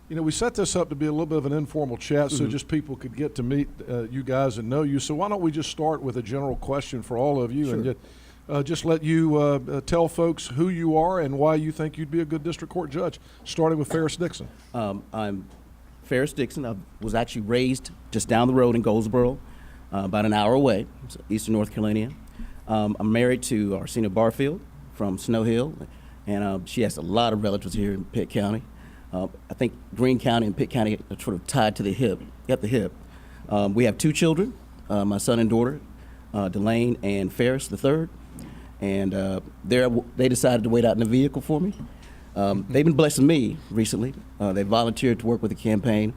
You know, we set this up to be a little bit of an informal chat, so just people could get to meet you guys and know you. So why don't we just start with a general question for all of you, Sure. and just let you tell folks who you are and why you think you'd be a good district court judge, starting with Ferris Dixon. I'm Ferris Dixon. I was actually raised just down the road in Goldsboro, about an hour away, eastern North Carolina. I'm married to Arsena Barfield from Snow Hill, and she has a lot of relatives here in Pitt County. I think Greene County and Pitt County are sort of tied to the hip, at the hip. We have 2 children, my son and daughter, Delane and Ferris III, and they decided to wait out in the vehicle for me. They've been blessing me recently. They volunteered to work with the campaign,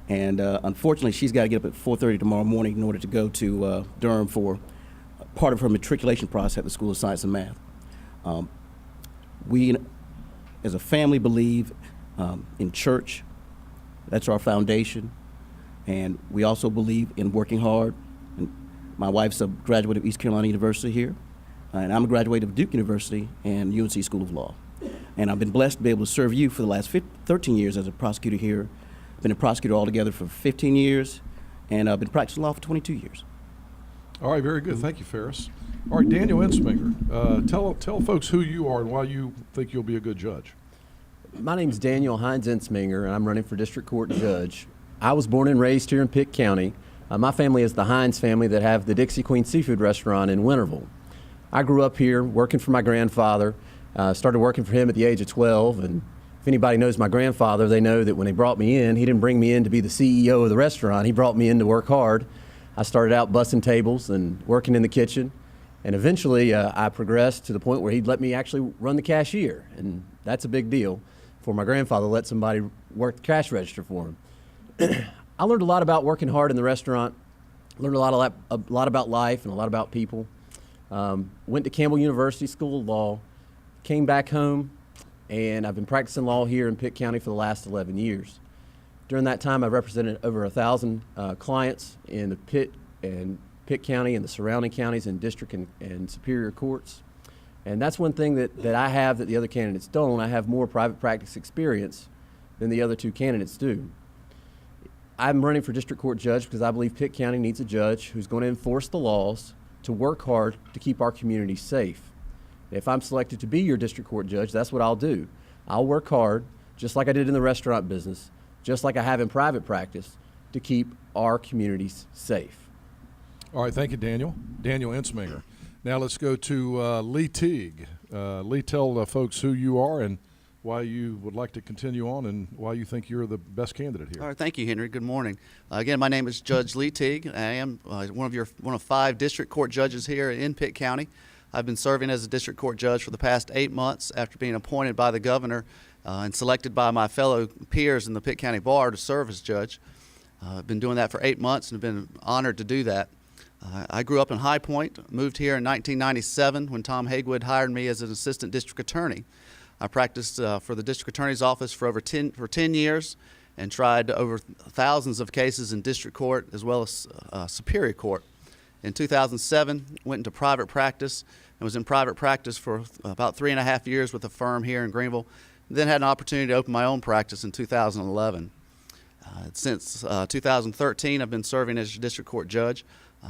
and unfortunately, she's got to get up at 4:30 tomorrow morning in order to go to Durham for part of her matriculation process at the School of Science and Math. We, as a family, believe in church. That's our foundation, and we also believe in working hard. And my wife's a graduate of East Carolina University here, and I'm a graduate of Duke University and UNC School of Law. And I've been blessed to be able to serve you for the last 13 years as a prosecutor here. I've been a prosecutor altogether for 15 years, and I've been practicing law for 22 years. All right, very good. Thank you, Ferris. All right, Daniel Ensminger, tell folks who you are and why you think you'll be a good judge. My name's Daniel Hines Ensminger, and I'm running for district court judge. I was born and raised here in Pitt County. My family is the Hines family that have the Dixie Queen Seafood Restaurant in Winterville. I grew up here working for my grandfather. Started working for him at the age of 12, and if anybody knows my grandfather, they know that when they brought me in, he didn't bring me in to be the CEO of the restaurant. He brought me in to work hard. I started out bussing tables and working in the kitchen, and eventually I progressed to the point where he'd let me actually run the cashier, and that's a big deal for my grandfather to let somebody work the cash register for him. I learned a lot about working hard in the restaurant, learned a lot about life and a lot about people. Went to Campbell University School of Law, came back home, and I've been practicing law here in Pitt County for the last 11 years. During that time, I represented over 1,000 clients in the Pitt County and the surrounding counties and district and superior courts. And that's one thing that I have that the other candidates don't. I have more private practice experience than the other 2 candidates do. I'm running for district court judge because I believe Pitt County needs a judge who's going to enforce the laws, to work hard to keep our community safe. If I'm selected to be your district court judge, that's what I'll do. I'll work hard, just like I did in the restaurant business, just like I have in private practice, to keep our communities safe. All right, thank you, Daniel. Daniel Ensminger. Now let's go to Lee Teague. Lee, tell folks who you are and why you would like to continue on and why you think you're the best candidate here. All right, thank you, Henry. Good morning. Again, my name is Judge Lee Teague. I am one of 5 district court judges here in Pitt County. I've been serving as a district court judge for the past 8 months after being appointed by the governor and selected by my fellow peers in the Pitt County Bar to serve as judge. I've been doing that for 8 months and have been honored to do that. I grew up in High Point, moved here in 1997 when Tom Haygood hired me as an assistant district attorney. I practiced for the district attorney's office for 10 years and tried over thousands of cases in district court as well as superior court. In 2007, went into private practice and was in private practice for about 3.5 years with a firm here in Greenville. Then had an opportunity to open my own practice in 2011. Since 2013, I've been serving as a district court judge.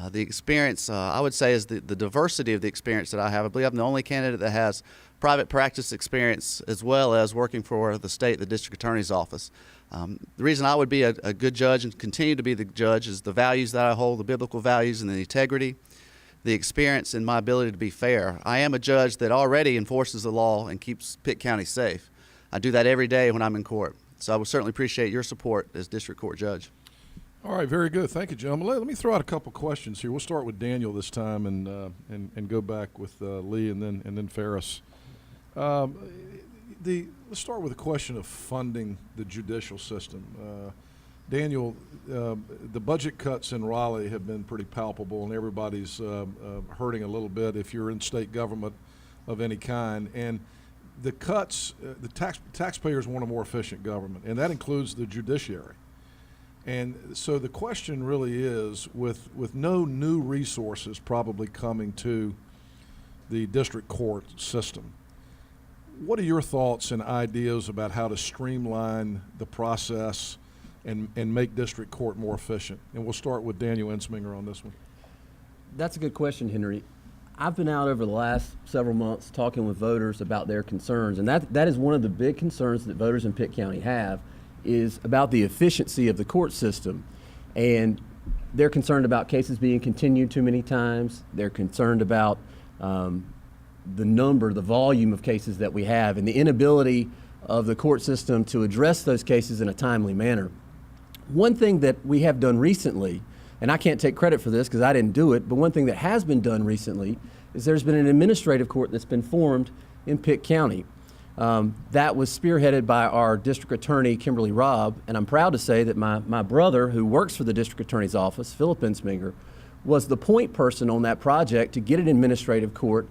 The experience, I would say, is the diversity of the experience that I have. I believe I'm the only candidate that has private practice experience as well as working for the district attorney's office. The reason I would be a good judge and continue to be the judge is the values that I hold, the biblical values and the integrity, the experience, and my ability to be fair. I am a judge that already enforces the law and keeps Pitt County safe. I do that every day when I'm in court. So I would certainly appreciate your support as district court judge. All right, very good. Thank you, gentlemen. Let me throw out a couple questions here. We'll start with Daniel this time and go back with Lee and then Ferris. Let's start with a question of funding the judicial system. Daniel, the budget cuts in Raleigh have been pretty palpable, and everybody's hurting a little bit if you're in state government of any kind. And the cuts, taxpayers want a more efficient government, and that includes the judiciary. And so the question really is, with no new resources probably coming to the district court system, What are your thoughts and ideas about how to streamline the process and make district court more efficient? And we'll start with Daniel Ensminger on this one. That's a good question, Henry. I've been out over the last several months talking with voters about their concerns, and that is one of the big concerns that voters in Pitt County have, is about the efficiency of the court system. And they're concerned about cases being continued too many times. They're concerned about the volume of cases that we have, and the inability of the court system to address those cases in a timely manner. One thing that we have done recently, and I can't take credit for this because I didn't do it, but one thing that has been done recently is there's been an administrative court that's been formed in Pitt County. That was spearheaded by our district attorney, Kimberly Robb, and I'm proud to say that my brother, who works for the district attorney's office, Philip Ensminger, was the point person on that project to get an administrative court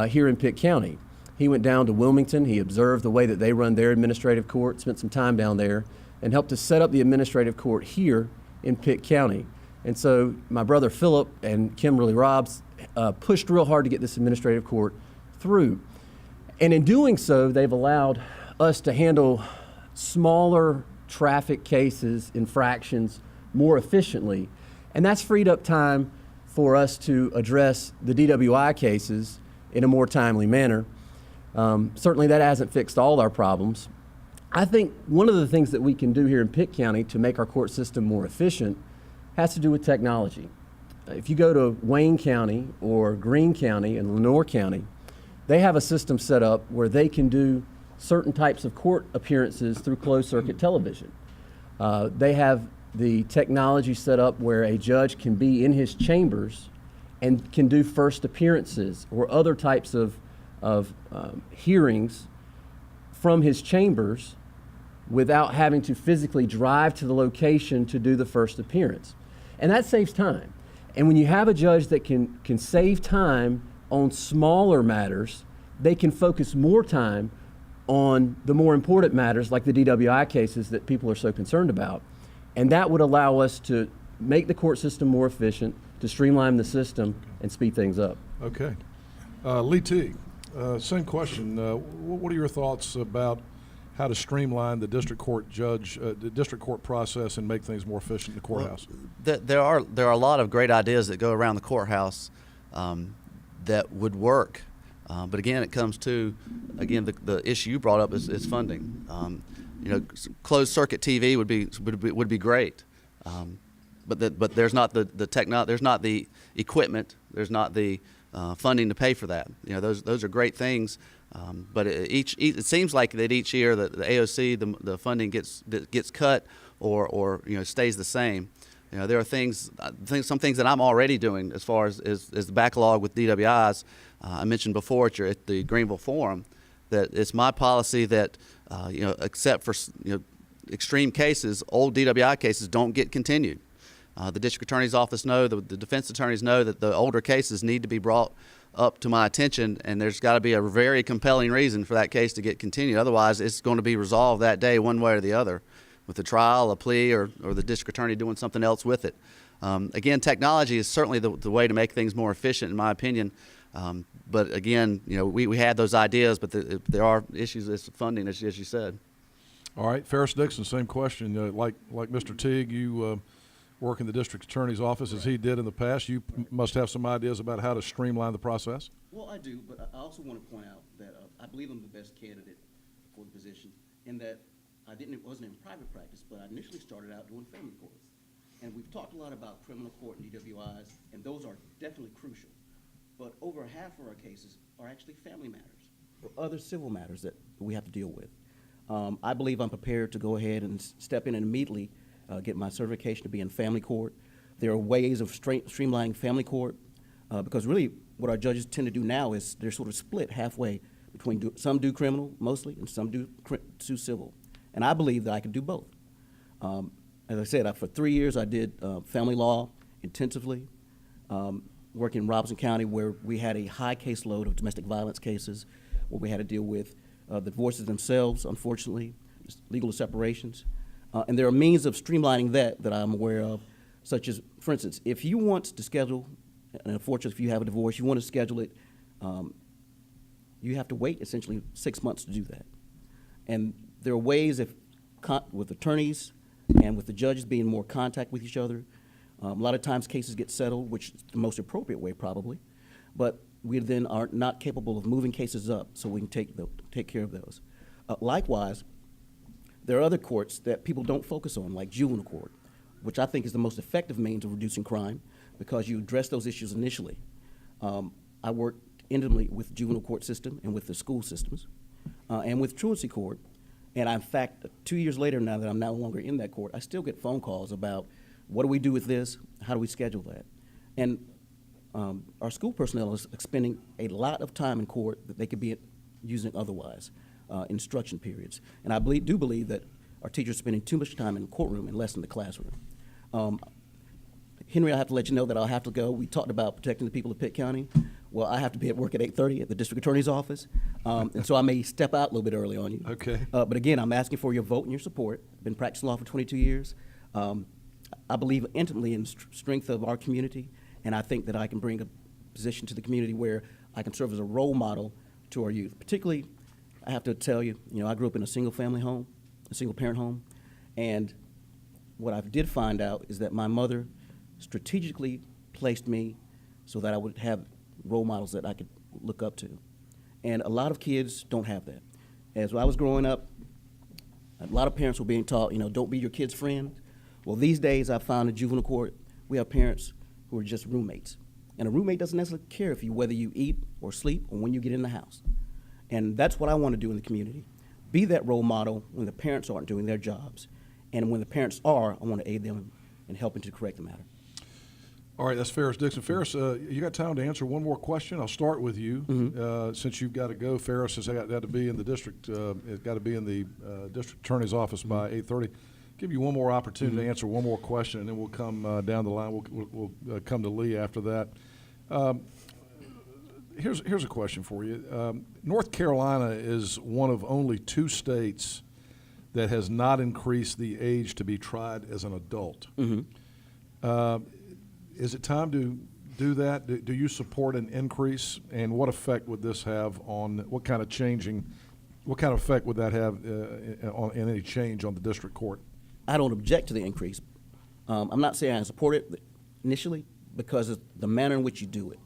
here in Pitt County. He went down to Wilmington, he observed the way that they run their administrative court, spent some time down there, and helped to set up the administrative court here in Pitt County. And so my brother Philip and Kimberly Robbs pushed real hard to get this administrative court through. And in doing so, they've allowed us to handle smaller traffic cases, infractions, more efficiently. And that's freed up time for us to address the DWI cases in a more timely manner. Certainly that hasn't fixed all our problems. I think one of the things that we can do here in Pitt County to make our court system more efficient has to do with technology. If you go to Wayne County or Greene County and Lenoir County, they have a system set up where they can do certain types of court appearances through closed circuit television. They have the technology set up where a judge can be in his chambers and can do first appearances or other types of hearings from his chambers without having to physically drive to the location to do the first appearance. And that saves time. And when you have a judge that can save time on smaller matters, they can focus more time on the more important matters like the DWI cases that people are so concerned about. And that would allow us to make the court system more efficient, to streamline the system, and speed things up. Okay. Lee Teague, same question. What are your thoughts about how to streamline the district court process and make things more efficient in the courthouse? There are a lot of great ideas that go around the courthouse that would work, but again, it comes to the issue you brought up is funding. Closed circuit TV would be great, but there's not there's not the equipment, there's not the funding to pay for that. Those are great things. But it seems like that each year the AOC the funding gets cut or stays the same. There are some things that I'm already doing as far as the backlog with DWIs. I mentioned before at the Greenville Forum that it's my policy that except for extreme cases, old DWI cases don't get continued. The district attorney's office the defense attorneys know that the older cases need to be brought up to my attention, and there's got to be a very compelling reason for that case to get continued. Otherwise, it's going to be resolved that day one way or the other, with a trial, a plea, or the district attorney doing something else with it. Again, technology is certainly the way to make things more efficient, in my opinion. But again, we had those ideas, but there are issues with funding, as you said. All right, Ferris Dixon, same question. Like Mr. Teague, you work in the district attorney's office as he did in the past. You must have some ideas about how to streamline the process. Well, I do, but I also want to point out that I believe I'm the best candidate for the position, in that it wasn't in private practice, but I initially started out doing family courts. And we've talked a lot about criminal court and DWIs, and those are definitely crucial. But over half of our cases are actually family matters or other civil matters that we have to deal with. I believe I'm prepared to go ahead and step in and immediately get my certification to be in family court. There are ways of streamlining family court because really what our judges tend to do now is they're sort of split halfway between some do criminal mostly and some do civil. And I believe that I can do both. As I said, for 3 years I did family law intensively, working in Robeson County where we had a high caseload of domestic violence cases, where we had to deal with the divorces themselves, unfortunately, legal separations. And there are means of streamlining that I'm aware of, such as, for instance, if you want to schedule, and unfortunately if you have a divorce, you want to schedule it, you have to wait essentially 6 months to do that. And there are ways with attorneys and with the judges being more contact with each other. A lot of times cases get settled, which is the most appropriate way probably, but we then are not capable of moving cases up so we can take care of those. Likewise, there are other courts that people don't focus on, like juvenile court, which I think is the most effective means of reducing crime because you address those issues initially. I work intimately with the juvenile court system and with the school systems and with truancy court. And in fact, 2 years later, now that I'm no longer in that court, I still get phone calls about what do we do with this? How do we schedule that? And our school personnel is spending a lot of time in court that they could be using otherwise, instruction periods. And I do believe that our teachers are spending too much time in the courtroom and less in the classroom. Henry, I have to let you know that I'll have to go. We talked about protecting the people of Pitt County. Well, I have to be at work at 8:30 at the district attorney's office, and so I may step out a little bit early on you. Okay. But again, I'm asking for your vote and your support. I've been practicing law for 22 years. I believe intimately in the strength of our community, and I think that I can bring a position to the community where I can serve as a role model to our youth. Particularly, I have to tell you, I grew up in a single-family home, a single-parent home, and what I did find out is that my mother strategically placed me so that I would have role models that I could look up to. And a lot of kids don't have that. As I was growing up, a lot of parents were being taught, don't be your kid's friend. Well, these days I found in juvenile court, we have parents who are just roommates. And a roommate doesn't necessarily care whether you eat or sleep or when you get in the house. And that's what I want to do in the community. Be that role model when the parents aren't doing their jobs. And when the parents are, I want to aid them in helping to correct the matter. All right, that's Ferris Dixon. Ferris, you got time to answer one more question? I'll start with you. Since you've got to go, Ferris has got to be in the district. It's got to be in the district attorney's office by 8:30. Give you one more opportunity to answer one more question, and then we'll come down the line. We'll come to Lee after that. Here's a question for you. North Carolina is one of only 2 states that has not increased the age to be tried as an adult. Is it time to do that? Do you support an increase? And what effect would this have on, what kind of effect would that have in any change on the district court? I don't object to the increase. I'm not saying I support it initially because of the manner in which you do it.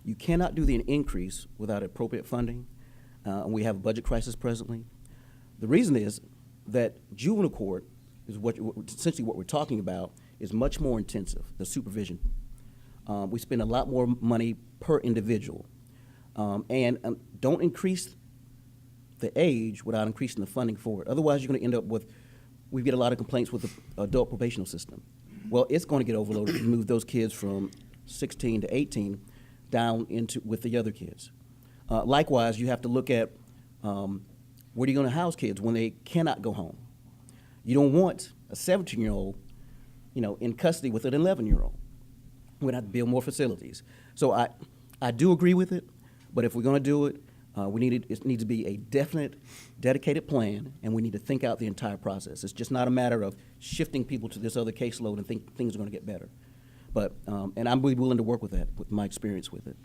You cannot do the increase without appropriate funding, and we have a budget crisis presently. The reason is that juvenile court is essentially what we're talking about is much more intensive, the supervision. We spend a lot more money per individual. And don't increase the age without increasing the funding for it. Otherwise, you're going to end up with, we get a lot of complaints with the adult probational system. Well, it's going to get overloaded and move those kids from 16 to 18 down with the other kids. Likewise, you have to look at where are you going to house kids when they cannot go home? You don't want a 17-year-old in custody with an 11-year-old. We're going to have to build more facilities. So I do agree with it, but if we're going to do it, it needs to be a definite, dedicated plan, and we need to think out the entire process. It's just not a matter of shifting people to this other caseload and think things are going to get better. But and I'm willing to work with that, with my experience with it.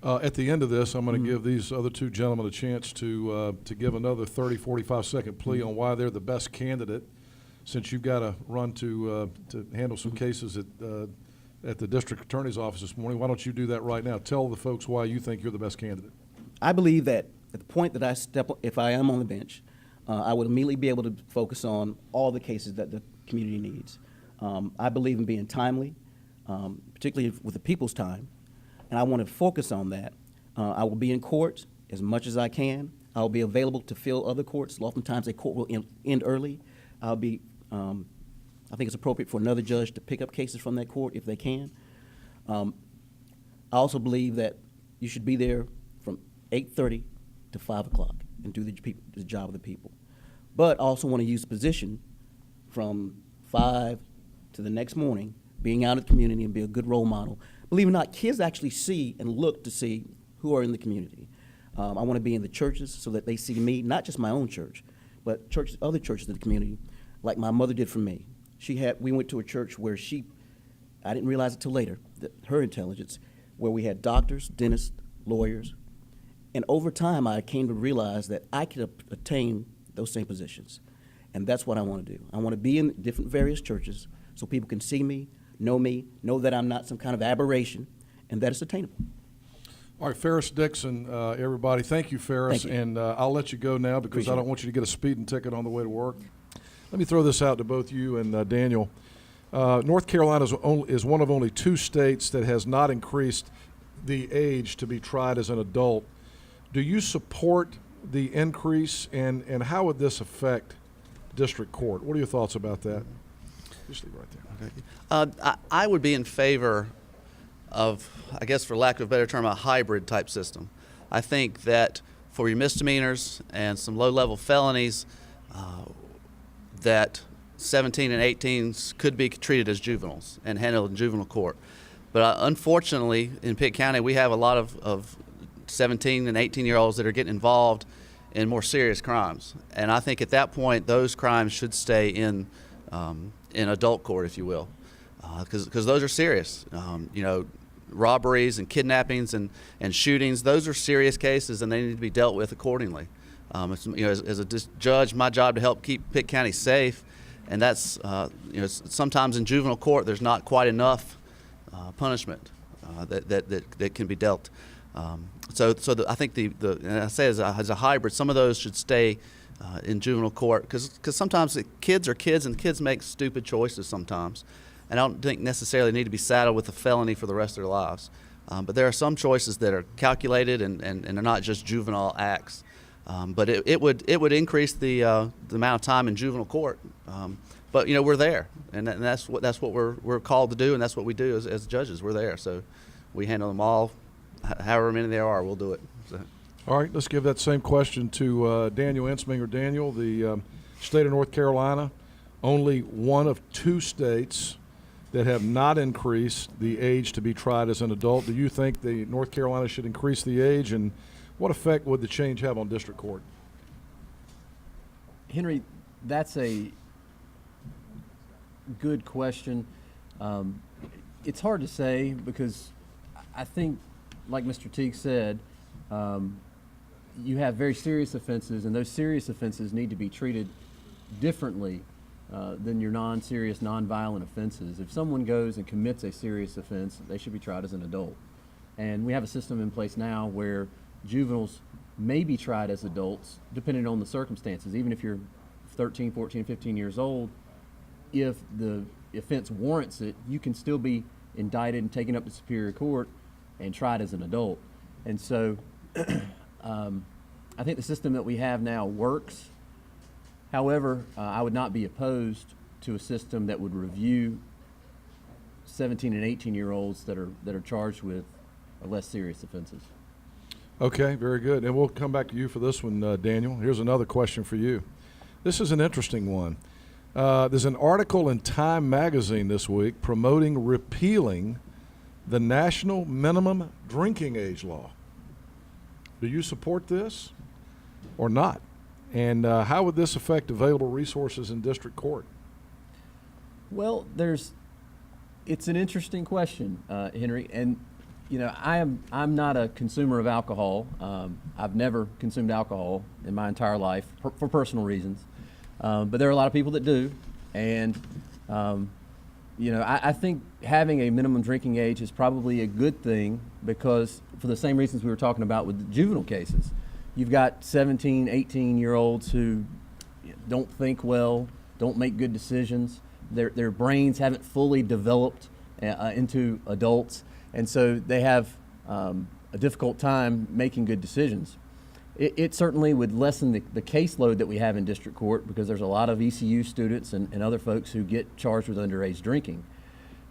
At the end of this, I'm going to give these other 2 gentlemen a chance to give another 30, 45-second plea on why they're the best candidate, since you've got to run to handle some cases at the district attorney's office this morning. Why don't you do that right now? Tell the folks why you think you're the best candidate. I believe that at the point that I if I am on the bench, I would immediately be able to focus on all the cases that the community needs. I believe in being timely, particularly with the people's time, and I want to focus on that. I will be in court as much as I can. I will be available to fill other courts. Oftentimes a court will end early. I'll be, I think it's appropriate for another judge to pick up cases from that court if they can. I also believe that you should be there from 8:30 to 5 o'clock and do the job of the people. But I also want to use the position from 5 to the next morning, being out in the community and be a good role model. Believe it or not, kids actually see and look to see who are in the community. I want to be in the churches so that they see me, not just my own church, but other churches in the community, like my mother did for me. We went to a church where I didn't realize it till later, her intelligence, where we had doctors, dentists, lawyers, And over time, I came to realize that I could attain those same positions. And that's what I want to do. I want to be in different various churches so people can see me, know that I'm not some kind of aberration, and that it's attainable. All right, Ferris Dixon, everybody, thank you, Ferris. Thank you. And I'll let you go now because Appreciate I don't it. want you to get a speeding ticket on the way to work. Let me throw this out to both you and Daniel. North Carolina is one of only 2 states that has not increased the age to be tried as an adult. Do you support the increase, and how would this affect district court? What are your thoughts about that? Just leave it right there. I would be in favor of, I guess for lack of a better term, a hybrid type system. I think that for your misdemeanors and some low-level felonies, that 17 and 18s could be treated as juveniles and handled in juvenile court. But unfortunately, in Pitt County, we have a lot of 17 and 18-year-olds that are getting involved in more serious crimes. And I think at that point, those crimes should stay in adult court, if you will, because those are serious. Robberies and kidnappings and shootings, those are serious cases, and they need to be dealt with accordingly. As a judge, my job to help keep Pitt County safe, and that's sometimes in juvenile court there's not quite enough punishment that can be dealt. I think and I say as a hybrid, some of those should stay in juvenile court because sometimes kids are kids and kids make stupid choices sometimes. And I don't think necessarily need to be saddled with a felony for the rest of their lives. But there are some choices that are calculated and are not just juvenile acts. But it would increase the amount of time in juvenile court. But we're there, and that's what we're called to do, and that's what we do as judges. We're there, so we handle them all, however many there are. We'll do it. So. All right, let's give that same question to Daniel Ensminger. Daniel, the state of North Carolina, only one of 2 states that have not increased the age to be tried as an adult. Do you think the North Carolina should increase the age, and what effect would the change have on district court? Henry, that's a good question. It's hard to say because I think, like Mr. Teague said, you have very serious offenses, and those serious offenses need to be treated differently than your non-serious, non-violent offenses. If someone goes and commits a serious offense, they should be tried as an adult. And we have a system in place now where juveniles may be tried as adults depending on the circumstances. Even if you're 13, 14, 15 years old, if the offense warrants it, you can still be indicted and taken up to Superior Court and tried as an adult. And so I think the system that we have now works. However, I would not be opposed to a system that would review 17 and 18-year-olds that are charged with less serious offenses. Okay, very good. And we'll come back to you for this one, Daniel. Here's another question for you. This is an interesting one. There's an article in Time magazine this week promoting repealing the national minimum drinking age law. Do you support this or not? And how would this affect available resources in district court? Well, it's an interesting question, Henry, and I'm not a consumer of alcohol. I've never consumed alcohol in my entire life for personal reasons, but there are a lot of people that do, and I think having a minimum drinking age is probably a good thing because for the same reasons we were talking about with the juvenile cases. You've got 17, 18-year-olds who don't think well, don't make good decisions. Their brains haven't fully developed into adults, and so they have a difficult time making good decisions. It certainly would lessen the caseload that we have in district court because there's a lot of ECU students and other folks who get charged with underage drinking.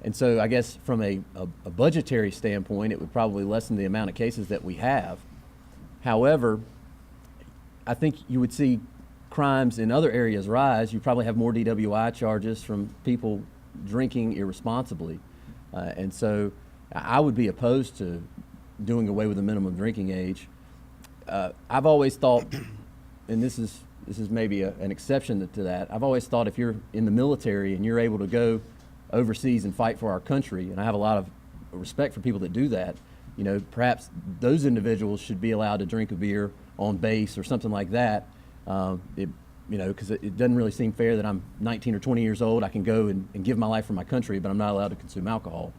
And so I guess from a budgetary standpoint, it would probably lessen the amount of cases that we have. However, I think you would see crimes in other areas rise. You probably have more DWI charges from people drinking irresponsibly. And so I would be opposed to doing away with the minimum drinking age. I've always thought, and this is maybe an exception to that, I've always thought if you're in the military and you're able to go overseas and fight for our country, and I have a lot of respect for people that do that, You know, perhaps those individuals should be allowed to drink a beer on base or something like that. You know, because it doesn't really seem fair that I'm 19 or 20 years old. I can go and give my life for my country, but I'm not allowed to consume alcohol.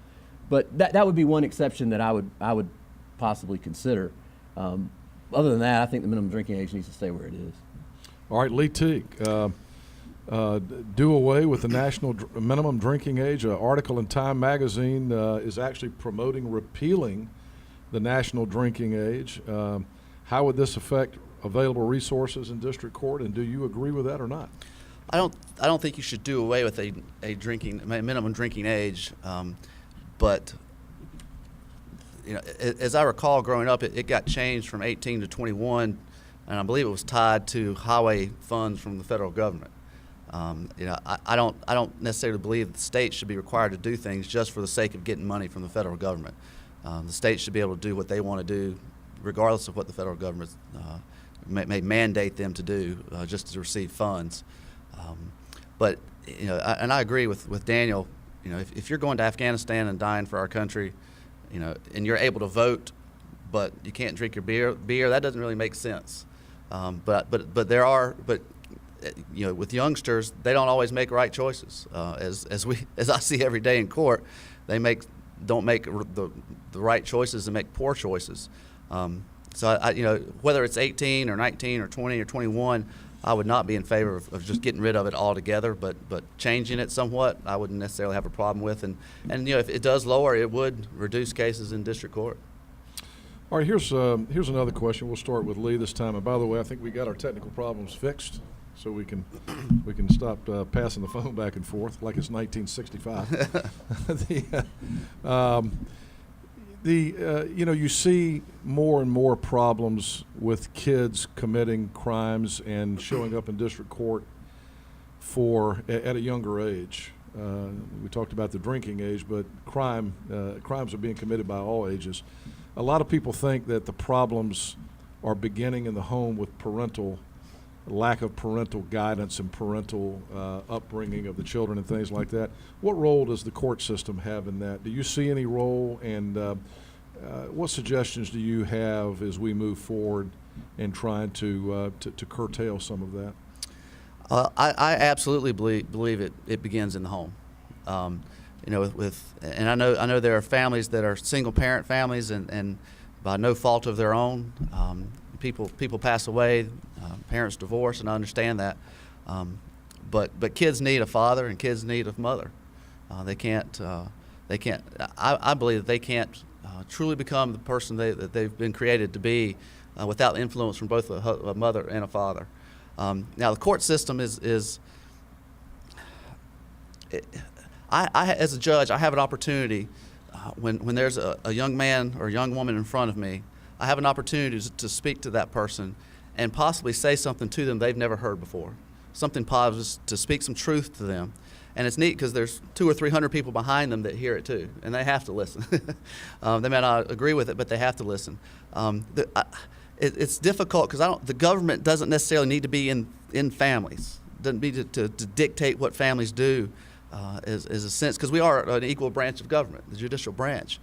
But that would be one exception that I would possibly consider. Other than that, I think the minimum drinking age needs to stay where it is. All right, Lee Teague, do away with the national minimum drinking age. An article in Time magazine is actually promoting repealing the national drinking age. How would this affect available resources in district court, and do you agree with that or not? I don't think you should do away with a minimum drinking age, but you know, as I recall growing up, it got changed from 18 to 21, and I believe it was tied to highway funds from the federal government. You know, I don't necessarily believe the state should be required to do things just for the sake of getting money from the federal government. The state should be able to do what they want to do, regardless of what the federal government may mandate them to do, just to receive funds. But you know, and I agree with Daniel. You know, if you're going to Afghanistan and dying for our country, you know, and you're able to vote, but you can't drink your beer, that doesn't really make sense. But you know, with youngsters, they don't always make right choices. As I see every day in court, they don't make the right choices and make poor choices. So I, you know, whether it's 18 or 19 or 20 or 21, I would not be in favor of just getting rid of it altogether. But changing it somewhat, I wouldn't necessarily have a problem with. And you know, if it does lower, it would reduce cases in district court. All right, here's another question. We'll start with Lee this time. And by the way, I think we got our technical problems fixed, so we can stop passing the phone back and forth like it's 1965. You know, you see more and more problems with kids committing crimes and showing up in district court at a younger age. We talked about the drinking age, but crimes are being committed by all ages. A lot of people think that the problems are beginning in the home with lack of parental guidance and parental upbringing of the children and things like that. What role does the court system have in that? Do you see any role, and what suggestions do you have as we move forward in trying to curtail some of that? I absolutely believe it begins in the home. You know, and I know there are families that are single parent families, and by no fault of their own, people pass away, parents divorce, and I understand that. But kids need a father, and kids need a mother. They can't. I believe that they can't truly become the person that they've been created to be without influence from both a mother and a father. Now, the court system is as a judge, I have an opportunity when there's a young man or a young woman in front of me. I have an opportunity to speak to that person and possibly say something to them they've never heard before, something positive, to speak some truth to them. And it's neat because there's 200 or 300 people behind them that hear it too, and they have to listen. They may not agree with it, but they have to listen. It's difficult because the government doesn't necessarily need to be in families. It doesn't need to dictate what families do, is a sense, because we are an equal branch of government, the judicial branch.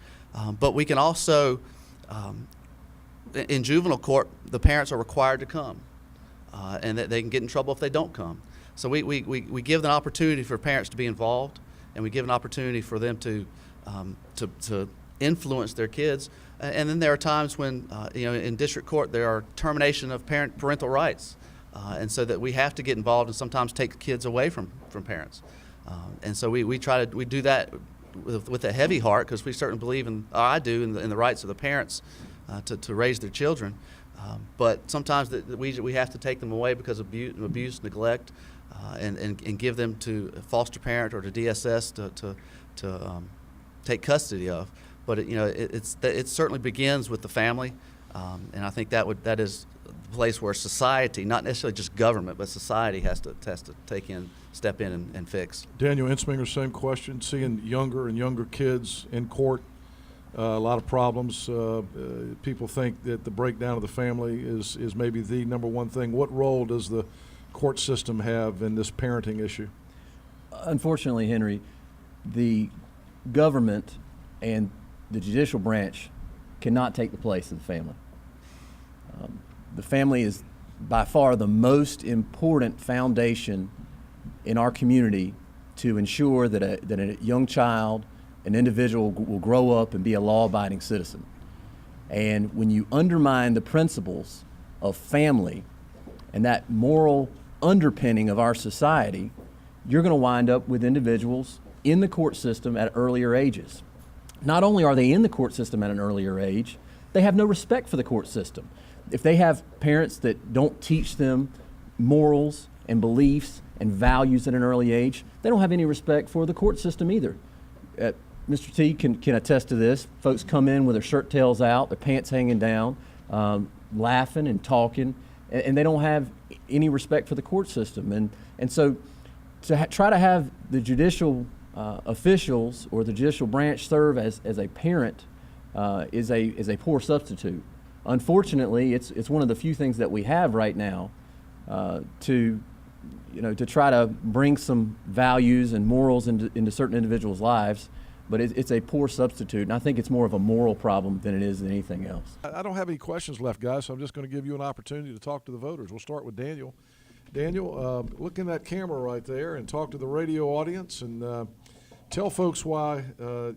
But we can also, in juvenile court, the parents are required to come, and that they can get in trouble if they don't come. So we give an opportunity for parents to be involved, and we give an opportunity for them to influence their kids. And then there are times when, you know, in district court there are termination of parental rights, and so that we have to get involved and sometimes take kids away from parents. And so we do that with a heavy heart, because we certainly believe I do in the rights of the parents to raise their children. But sometimes we have to take them away because of abuse, neglect, and give them to a foster parent or to DSS to take custody of. But it certainly begins with the family, and I think that is the place where society, not necessarily just government, but society has to step in and fix. Daniel Ensminger, same question. Seeing younger and younger kids in court, a lot of problems. People think that the breakdown of the family is maybe the number one thing. What role does the court system have in this parenting issue? Unfortunately, Henry, the government and the judicial branch cannot take the place of the family. The family is by far the most important foundation in our community to ensure that a young child, an individual, will grow up and be a law-abiding citizen. And when you undermine the principles of family and that moral underpinning of our society, you're going to wind up with individuals in the court system at earlier ages. Not only are they in the court system at an earlier age, they have no respect for the court system. If they have parents that don't teach them morals and beliefs and values at an early age, they don't have any respect for the court system either. Mr. T can attest to this. Folks come in with their shirt tails out, their pants hanging down, laughing and talking, and they don't have any respect for the court system. And so to try to have the judicial officials or the judicial branch serve as a parent is a poor substitute. Unfortunately, it's one of the few things that we have right now to try to bring some values and morals into certain individuals' lives, but it's a poor substitute, and I think it's more of a moral problem than it is anything else. I don't have any questions left, guys, so I'm just going to give you an opportunity to talk to the voters. We'll start with Daniel. Daniel, look in that camera right there and talk to the radio audience and tell folks why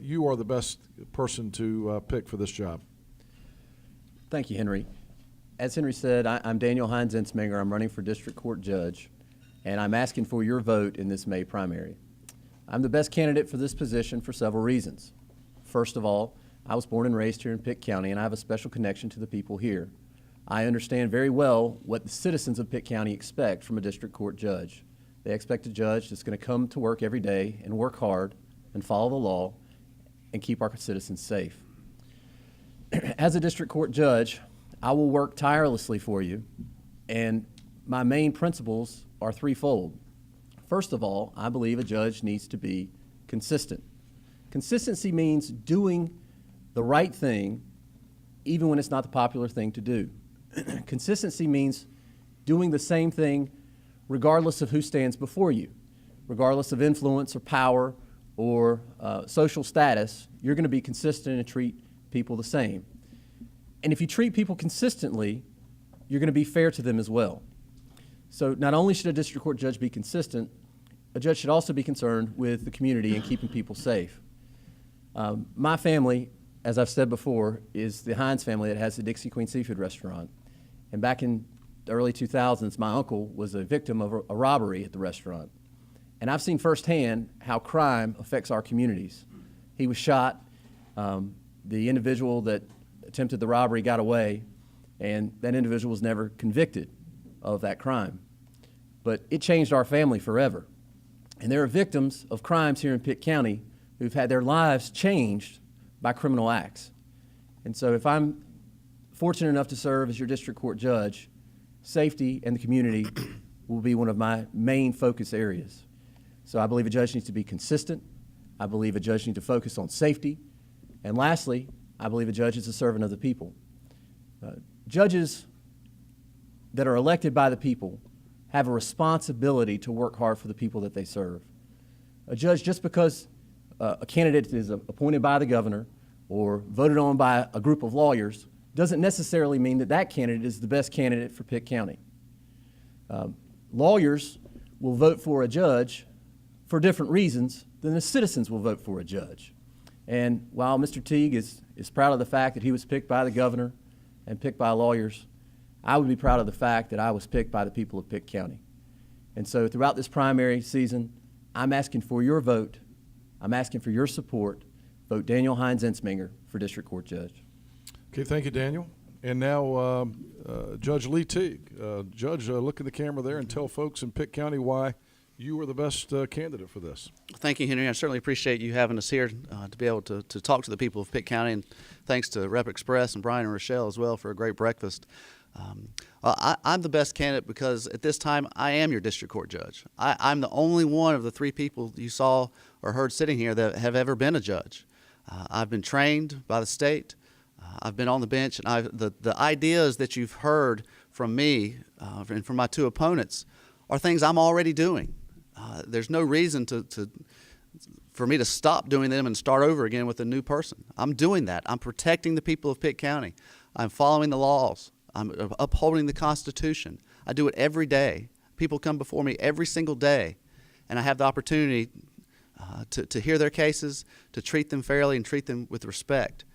you are the best person to pick for this job. Thank you, Henry. As Henry said, I'm Daniel Hines Ensminger. I'm running for District Court Judge, and I'm asking for your vote in this May primary. I'm the best candidate for this position for several reasons. First of all, I was born and raised here in Pitt County, and I have a special connection to the people here. I understand very well what the citizens of Pitt County expect from a district court judge. They expect a judge that's going to come to work every day and work hard and follow the law and keep our citizens safe. As a district court judge, I will work tirelessly for you, and my main principles are threefold. First of all, I believe a judge needs to be consistent. Consistency means doing the right thing even when it's not the popular thing to do. Consistency means doing the same thing regardless of who stands before you. Regardless of influence or power or social status, you're going to be consistent and treat people the same. And if you treat people consistently, you're going to be fair to them as well. So not only should a district court judge be consistent, a judge should also be concerned with the community and keeping people safe. My family, as I've said before, is the Hines family that has the Dixie Queen Seafood Restaurant. And back in the early 2000s, my uncle was a victim of a robbery at the restaurant. And I've seen firsthand how crime affects our communities. He was shot. The individual that attempted the robbery got away, and that individual was never convicted of that crime. But it changed our family forever. And there are victims of crimes here in Pitt County who've had their lives changed by criminal acts. And so if I'm fortunate enough to serve as your district court judge, safety and the community will be one of my main focus areas. So I believe a judge needs to be consistent. I believe a judge needs to focus on safety. And lastly, I believe a judge is a servant of the people. Judges that are elected by the people have a responsibility to work hard for the people that they serve. A judge, just because a candidate is appointed by the governor or voted on by a group of lawyers, doesn't necessarily mean that that candidate is the best candidate for Pitt County. Lawyers will vote for a judge for different reasons than the citizens will vote for a judge. And while Mr. Teague is proud of the fact that he was picked by the governor and picked by lawyers, I would be proud of the fact that I was picked by the people of Pitt County. And so throughout this primary season, I'm asking for your vote. I'm asking for your support. Vote Daniel Hines Ensminger for District Court Judge. Okay, thank you, Daniel. And now Judge Lee Teague. Judge, look at the camera there and tell folks in Pitt County why you were the best candidate for this. Thank you, Henry. I certainly appreciate you having us here to be able to talk to the people of Pitt County, and thanks to Rep Express and Brian and Rochelle as well for a great breakfast. I'm the best candidate because at this time I am your district court judge. I'm the only one of the three people you saw or heard sitting here that have ever been a judge. I've been trained by the state. I've been on the bench, and the ideas that you've heard from me and from my two opponents are things I'm already doing. There's no reason to for me to stop doing them and start over again with a new person. I'm doing that. I'm protecting the people of Pitt County. I'm following the laws. I'm upholding the Constitution. I do it every day. People come before me every single day, and I have the opportunity to hear their cases, to treat them fairly and treat them with respect.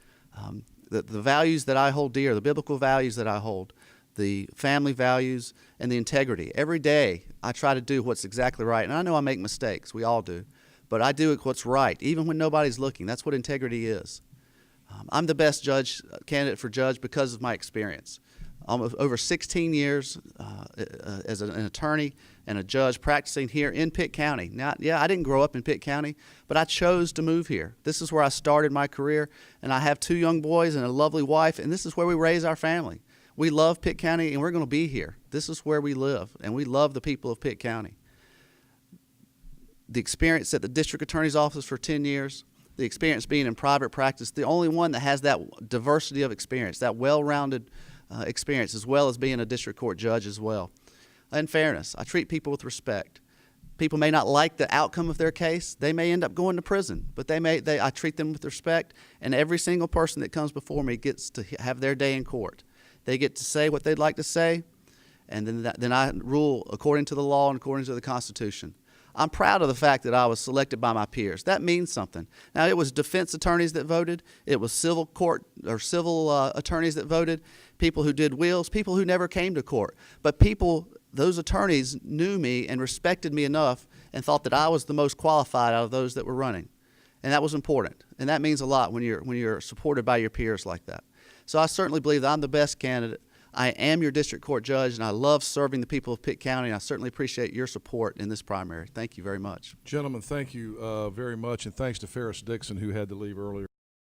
The values that I hold dear, the biblical values that I hold, the family values, and the integrity. Every day I try to do what's exactly right. And I know I make mistakes. We all do. But I do what's right, even when nobody's looking. That's what integrity is. I'm the best candidate for judge because of my experience. Over 16 years as an attorney and a judge practicing here in Pitt County. Now, I didn't grow up in Pitt County, but I chose to move here. This is where I started my career, and I have 2 young boys and a lovely wife, and this is where we raise our family. We love Pitt County, and we're going to be here. This is where we live, and we love the people of Pitt County. The experience at the district attorney's office for 10 years, the experience being in private practice, the only one that has that diversity of experience, that well-rounded experience, as well as being a district court judge as well. And fairness, I treat people with respect. People may not like the outcome of their case. They may end up going to prison, but I treat them with respect, and every single person that comes before me gets to have their day in court. They get to say what they'd like to say, and then I rule according to the law and according to the Constitution. I'm proud of the fact that I was selected by my peers. That means something. Now, it was defense attorneys that voted. It was civil court or civil attorneys that voted, people who did wills, people who never came to court. But those attorneys knew me and respected me enough and thought that I was the most qualified out of those that were running. And that was important. And that means a lot when you're supported by your peers like that. So I certainly believe that I'm the best candidate. I am your district court judge, and I love serving the people of Pitt County, and I certainly appreciate your support in this primary. Thank you very much. Gentlemen, thank you very much, and thanks to Ferris Dixon, who had to leave earlier.